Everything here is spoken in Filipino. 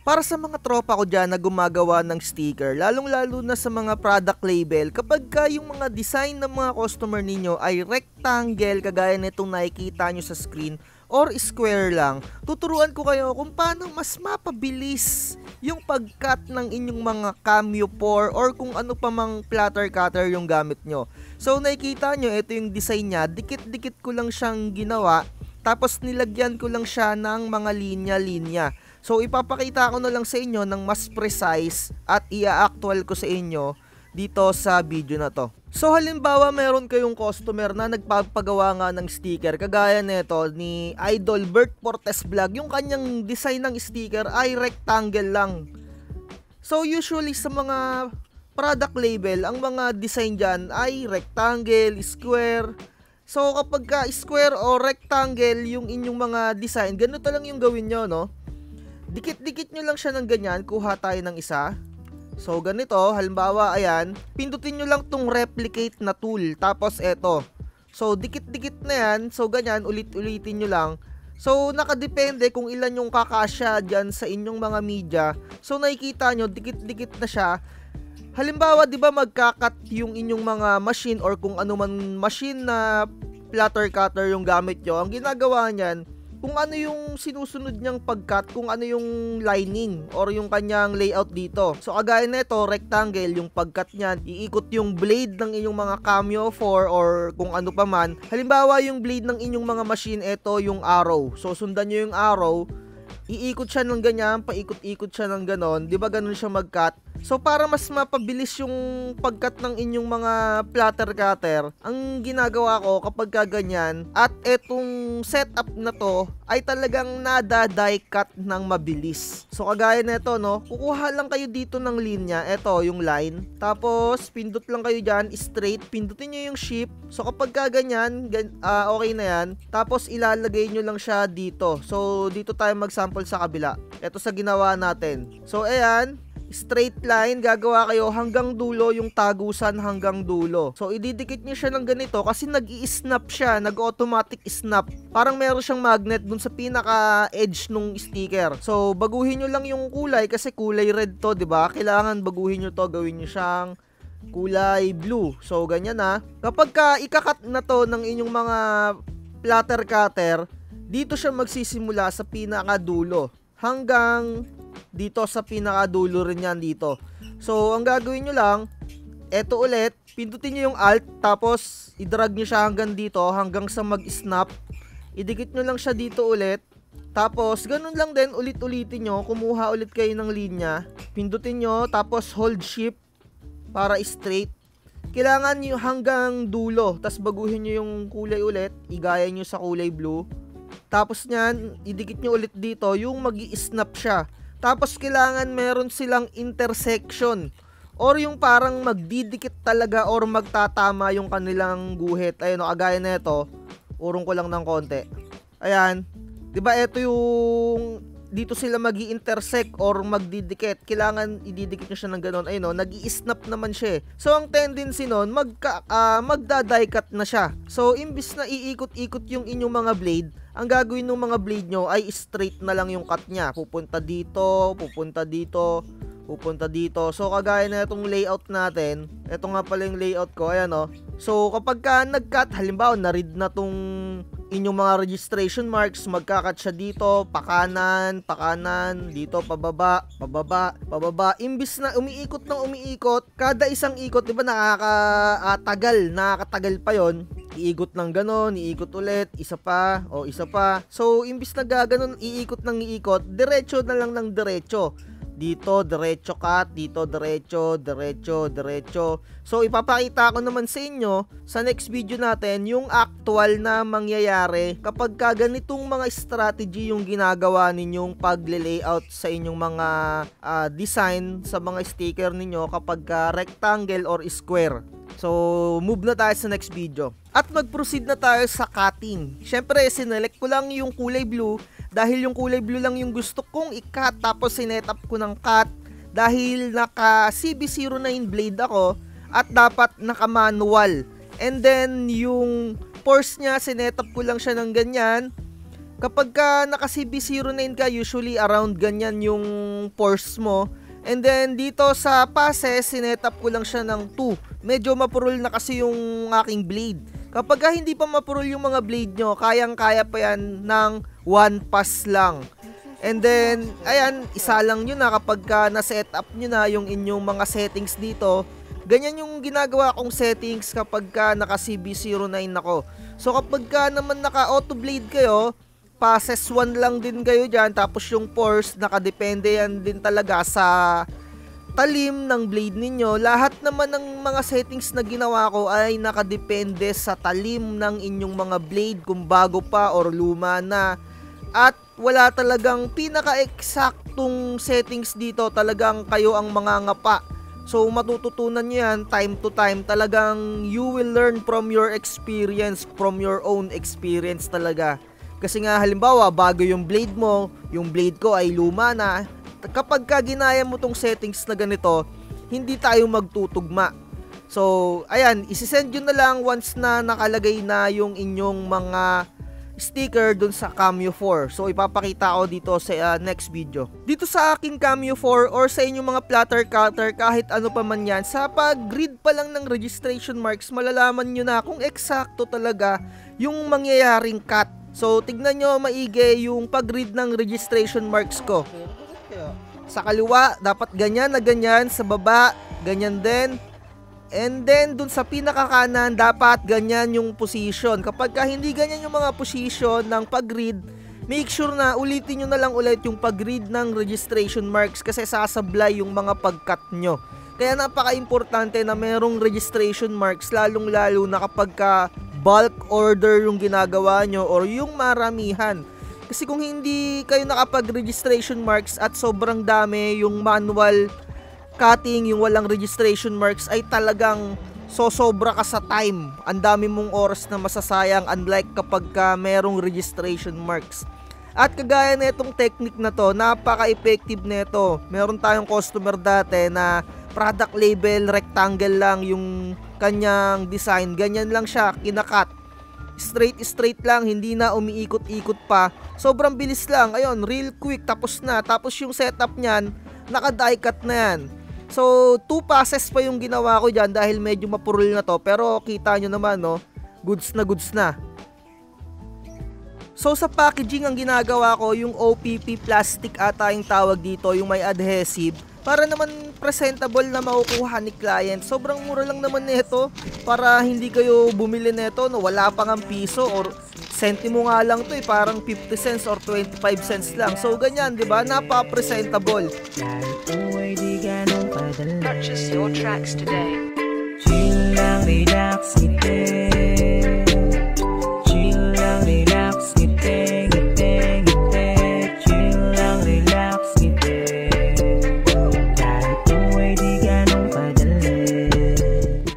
Para sa mga tropa ko dyan na gumagawa ng sticker, lalong-lalo na sa mga product label, kapag yung mga design ng mga customer ninyo ay rectangle kagaya nitong nakikita nyo sa screen or square lang, tuturuan ko kayo kung paano mas mapabilis yung pag-cut ng inyong mga cameo pour or kung ano pa mang platter cutter yung gamit nyo. So nakikita nyo, ito yung design nya, dikit-dikit ko lang siyang ginawa, tapos nilagyan ko lang siya ng mga linya-linya. So ipapakita ko na lang sa inyo ng mas precise at i-actual ko sa inyo dito sa video na to. So halimbawa meron kayong customer na nagpapagawa nga ng sticker kagaya nito ni Idol Bert Portes Vlog. Yung kanyang design ng sticker ay rectangle lang. So usually sa mga product label, ang mga design dyan ay rectangle, square. So kapag ka square o rectangle yung inyong mga design, ganito lang yung gawin nyo, no? Dikit-dikit nyo lang siya ng ganyan, kuha tayo ng isa. So ganito, halimbawa ayan, pindutin nyo lang tong replicate na tool, tapos eto. So dikit-dikit na yan, so ganyan, ulit-ulitin nyo lang. So nakadepende kung ilan yung kakasya dyan sa inyong mga media. So nakikita nyo, dikit-dikit na siya. Halimbawa, di ba magkakat yung inyong mga machine or kung ano man machine na platter cutter yung gamit nyo, ang ginagawa niyan, kung ano yung sinusunod niyang pag-cut, kung ano yung lining or yung kanyang layout dito. So kagaya nito, rectangle yung pag-cut niyan, iikot yung blade ng inyong mga cameo 4 or kung ano pa man. Halimbawa yung blade ng inyong mga machine, ito yung arrow. So sundan niyo yung arrow, iikot siya ng ganyan, paikot-ikot siya ng ganon, 'di ba ganun siya mag-cut? So para mas mapabilis yung pag-cut ng inyong mga platter cutter, ang ginagawa ko kapag kaganyan at etong setup na to ay talagang nada-die cut ng mabilis. So kagaya nito, no, kukuha lang kayo dito ng linya, eto yung line, tapos pindot lang kayo dyan, straight, pindutin nyo yung shift. So kapag kaganyan, okay na yan, tapos ilalagay nyo lang siya dito. So dito tayo mag-sample sa kabila. Eto sa ginawa natin. So ayan, straight line, gagawa kayo hanggang dulo, yung tagusan hanggang dulo. So ididikit nyo siya ng ganito kasi nag-i-snap siya, nag-automatic snap. Parang meron siyang magnet dun sa pinaka-edge nung sticker. So baguhin nyo lang yung kulay kasi kulay red to, 'di ba? Kailangan baguhin nyo to, gawin nyo siyang kulay blue. So ganyan na. Kapag ka ikakat na to ng inyong mga platter cutter, dito siya magsisimula sa pinaka-dulo hanggang dito sa pinakadulo rin yan dito. So ang gagawin nyo lang, eto ulit, pindutin nyo yung alt, tapos i-drag nyo siya hanggang dito, hanggang sa mag-snap. Idikit nyo lang siya dito ulit, tapos ganun lang din, ulit-ulitin nyo, kumuha ulit kayo ng linya, pindutin nyo, tapos hold shift para straight. Kailangan nyo hanggang dulo, tapos baguhin nyo yung kulay ulit, igaya nyo sa kulay blue. Tapos nyan, idikit nyo ulit dito, yung mag-i-snap siya. Tapos kailangan meron silang intersection or yung parang magdidikit talaga or magtatama yung kanilang guhit. Ayun, kagaya na ito, urong ko lang ng konti. Ayan, 'di ba ito yung dito sila magi-intersect or magdidikit. Kailangan ididikit nyo siya ng ganon. Ayun, nag-i-snap naman siya. So ang tendency nun, magda-die cut na siya. So imbis na iikot-ikot yung inyong mga blade, ang gagawin ng mga blade nyo ay straight na lang yung cut nya. Pupunta dito, pupunta dito, pupunta dito. So kagaya na itong layout natin, ito nga pala yung layout ko, ayan o. So kapag ka nag-cut, halimbawa na-read na tong inyong mga registration marks, magkakat siya dito, pakanan, pakanan, dito pababa, pababa, pababa. Imbis na umiikot ng umiikot, kada isang ikot, di ba nakakatagal pa yon. Iikot ng ganon, iikot ulit, isa pa, o isa pa. So imbis na gaganon, iikot ng iikot, diretso na lang ng diretso. Dito, diretso cut, dito, diretso, diretso, diretso. So, ipapakita ko naman sa inyo sa next video natin yung actual na mangyayari kapag ganitong mga strategy yung ginagawa ninyong pagle-layout sa inyong mga design sa mga sticker ninyo kapag rectangle or square. So, move na tayo sa next video. At mag-proceed na tayo sa cutting. Syempre, sinelect ko lang yung kulay blue dahil yung kulay blue lang yung gusto kong i-cut, tapos sinet up ko ng cut dahil naka CB09 blade ako at dapat naka manual. And then yung force niya, sinet up ko lang siya ng ganyan. Kapag ka naka CB09 ka, usually around ganyan yung pores mo. And then dito sa passes, sinetup ko lang siya ng 2. Medyo mapurol na kasi yung aking blade. Kapag ka hindi pa mapurol yung mga blade nyo, kayang-kaya pa yan ng 1 pass lang. And then, ayan, isa lang nyo na kapag ka na-setup nyo na yung inyong mga settings dito. Ganyan yung ginagawa kong settings kapag ka naka CB09 ako. So kapag ka naman naka auto blade kayo, passes 1 lang din kayo dyan, tapos yung pores, nakadepende yan din talaga sa talim ng blade ninyo. Lahat naman ng mga settings na ginawa ko ay nakadepende sa talim ng inyong mga blade, kung bago pa or luma na. At wala talagang pinaka-eksaktong settings dito, talagang kayo ang mga ngapa. So matututunan nyo yan time to time, talagang you will learn from your experience, from your own experience talaga. Kasi nga halimbawa bago yung blade mo, yung blade ko ay luma na, kapag ka ginaya mo tong settings na ganito, hindi tayo magtutugma. So ayan, isisend yun na lang once na nakalagay na yung inyong mga sticker dun sa Cameo 4. So ipapakita ko dito sa next video. Dito sa aking Cameo 4 or sa inyong mga platter cutter, kahit ano pa man yan, sa pag-read pa lang ng registration marks, malalaman nyo na kung eksakto talaga yung mangyayaring cut. So tignan nyo maigi yung pag-read ng registration marks ko. Sa kaliwa, dapat ganyan na ganyan. Sa baba, ganyan din. And then, dun sa pinakakanan, dapat ganyan yung position. Kapag ka hindi ganyan yung mga position ng pag-read, make sure na ulitin nyo na lang ulit yung pag-read ng registration marks kasi sasablay yung mga pag-cut nyo. Kaya napaka-importante na merong registration marks, lalong-lalo na kapag ka bulk order yung ginagawa nyo or yung maramihan. Kasi kung hindi kayo nakapag-registration marks at sobrang dami yung manual cutting, yung walang registration marks, ay talagang sosobra ka sa time. Ang dami mong oras na masasayang, unlike kapag ka merong registration marks. At kagaya nitong technique na to, napaka-effective nito. Meron tayong customer dati na product label, rectangle lang yung kanyang design. Ganyan lang siya, kinakat. Straight lang, hindi na umiikot-ikot pa. Sobrang bilis lang. Ayun, real quick, tapos na. Tapos yung setup niyan, naka-die cut na yan. So, 2 passes pa yung ginawa ko dyan dahil medyo mapurol na to. Pero kita nyo naman, no, goods na goods na. So, sa packaging ang ginagawa ko, yung OPP plastic ata yung tawag dito, yung may adhesive, para naman presentable na makukuha ni client. Sobrang mura lang naman nito para hindi kayo bumili nito, no, wala pang ang piso or sentimo nga lang to, parang 50 cents or 25 cents lang. So, ganyan, di ba? Napa-presentable. Purchase your tracks today. Chill lang, relax,